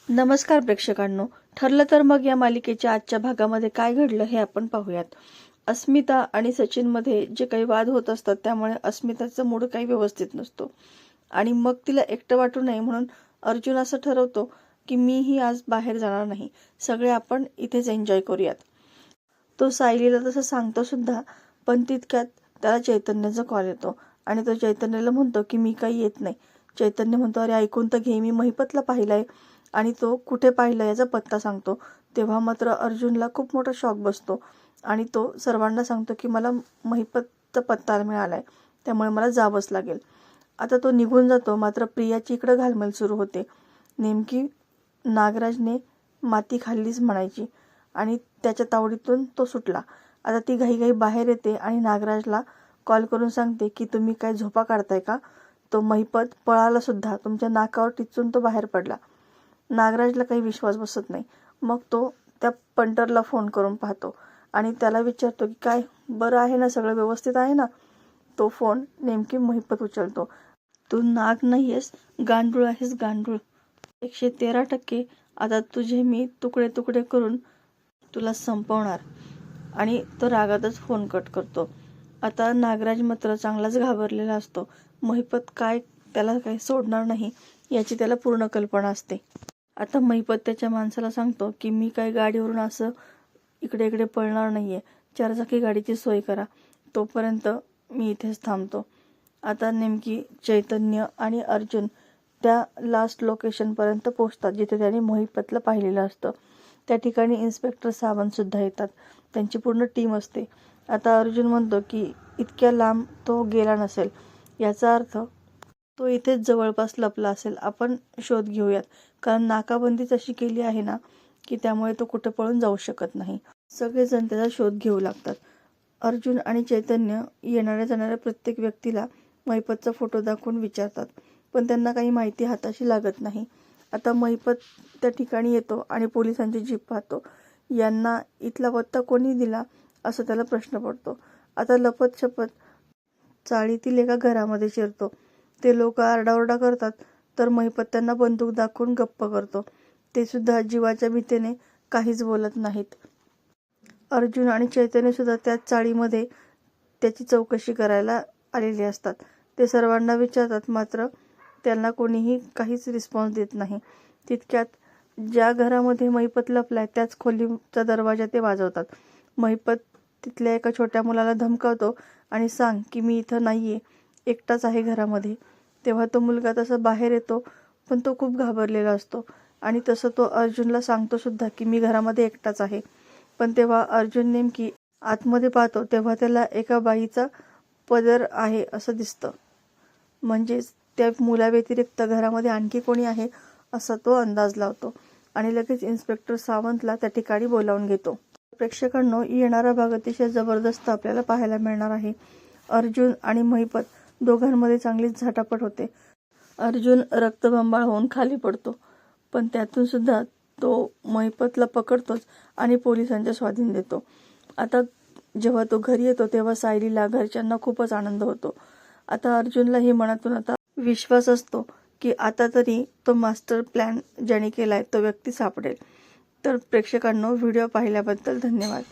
नमस्कार प्रेक्षकांनो. ठरलं तर मग या मालिकेच्या आजच्या भागामध्ये काय घडलं हे आपण पाहूयात. अस्मिता आणि सचिनमध्ये जे काही वाद होत असतात त्यामुळे अस्मिताचा मूड काही व्यवस्थित नसतो आणि मग तिला एकटं वाटू नये म्हणून अर्जुन असं ठरवतो की मीही आज बाहेर जाणार नाही, सगळे आपण इथेच एन्जॉय करूयात. तो सायलीला तसं सांगतो सुद्धा, पण तितक्यात त्याला चैतन्याचा कॉल येतो आणि तो चैतन्याला म्हणतो की मी काही येत नाही. चैतन्य म्हणतो, अरे ऐकून तर घे, मी महिपतला पाहिलाय आणि तो कुठे पाहिलं याचा पत्ता सांगतो. तेव्हा मात्र अर्जुनला खूप मोठा शॉक बसतो आणि तो सर्वांना सांगतो की मला महिपतचा पत्ता मिळालाय, त्यामुळे मला जावंच लागेल. आता तो निघून जातो, मात्र प्रियाची इकडं घालमेल सुरू होते. नेमकी नागराजने माती खाल्लीच म्हणायची आणि त्याच्या तावडीतून तो सुटला. आता ती घाईघाई बाहेर येते आणि नागराजला कॉल करून सांगते की तुम्ही काय झोपा काढताय का? तो महिपत पळाला सुद्धा, तुमच्या नाकावर टिचून तो बाहेर पडला. नागराजला काही विश्वास बसत नाही. मग तो त्या पंटरला फोन करून पाहतो आणि त्याला विचारतो की काय बरं आहे ना, सगळं व्यवस्थित आहे ना? तो फोन नेमकी महिपत उचलतो. तू नाग नाहीयेस, गांडूळ आहेस, गांडूळ. 113% आता तुझे मी तुकडे तुकडे करून तुला संपवणार. आणि तो रागातच फोन कट करतो. आता नागराज मात्र चांगलाच घाबरलेला असतो. महिपत काय त्याला काही सोडणार नाही याची त्याला पूर्ण कल्पना असते. आता महिपत त्याच्या माणसाला सांगतो की मी काय गाडीवरून असं इकडे इकडे पळणार नाहीये, 4 चाकी गाडीची सोय करा, तोपर्यंत मी इथेच थांबतो. आता नेमकी चैतन्य आणि अर्जुन त्या लास्ट लोकेशनपर्यंत पोहोचतात जिथे त्यांनी महिपतला पाहिलेलं असतं. त्या ठिकाणी इन्स्पेक्टर सावंत सुद्धा येतात, त्यांची पूर्ण टीम असते. आता अर्जुन म्हणतो की इतक्या लांब तो गेला नसेल, याचा अर्थ तो इथेच जवळपास लपला असेल, आपण शोध घेऊयात, कारण नाकाबंदीच अशी केली आहे ना की त्यामुळे तो कुठे पळून जाऊ शकत नाही. सगळेजण त्याचा शोध घेऊ लागतात. अर्जुन आणि चैतन्य येणाऱ्या जाणाऱ्या प्रत्येक व्यक्तीला महिपतचा फोटो दाखवून विचारतात, पण त्यांना काही माहिती हाताशी लागत नाही. आता महिपत त्या ठिकाणी येतो आणि पोलिसांची जीप पाहतो. यांना इथला पत्ता कोणी दिला असं त्याला प्रश्न पडतो. आता लपत छपत चाळीतील एका घरामध्ये शिरतो. ते लोक आरडाओरडा करतात तर महिपत त्यांना बंदूक दाखवून गप्प करतो. ते सुद्धा जीवाच्या भीतीने काहीच बोलत नाहीत. अर्जुन आणि चैतन्य सुद्धा त्याच चाळीमध्ये त्याची चौकशी करायला आलेली असतात. ते सर्वांना विचारतात, मात्र त्यांना कोणीही काहीच रिस्पॉन्स देत नाही. तितक्यात ज्या घरामध्ये महिपत लपलाय त्याच खोलीचा दरवाजा ते वाजवतात. महिपत तिथल्या एका छोट्या मुलाला धमकावतो आणि सांग की मी इथं नाहीये, एकटाच आहे घरामध्ये. तेव्हा तो मुलगा तसा बाहेर येतो, पण तो खूप घाबरलेला असतो आणि तसं तो अर्जुनला सांगतो सुद्धा की मी घरामध्ये एकटाच आहे. पण तेव्हा अर्जुन नेमकी आतमध्ये पाहतो तेव्हा त्याला एका बाईचा पदर आहे असं दिसतं. म्हणजेच त्या मुलाव्यतिरिक्त घरामध्ये आणखी कोणी आहे असा तो अंदाज लावतो आणि लगेच इन्स्पेक्टर सावंतला त्या ठिकाणी बोलावून घेतो. प्रेक्षकांनो, येणारा भाग अतिशय जबरदस्त आपल्याला पाहायला मिळणार आहे. अर्जुन आणि महिपत दोघांमध्ये चांगलीच झटापट होते. अर्जुन रक्तबंबाळ होऊन खाली पडतो, पण त्यातून सुद्धा तो महिपतला पकडतोच आणि पोलिसांच्या स्वाधीन देतो. आता जेव्हा तो घरी येतो तेव्हा सायलीला, घरच्यांना खूपच आनंद होतो. आता अर्जुनलाही मनातून आता विश्वास असतो की आता तरी तो मास्टर प्लॅन ज्याने केलाय तो व्यक्ती सापडेल. तर प्रेक्षकांनो, व्हिडिओ पाहिल्याबद्दल धन्यवाद.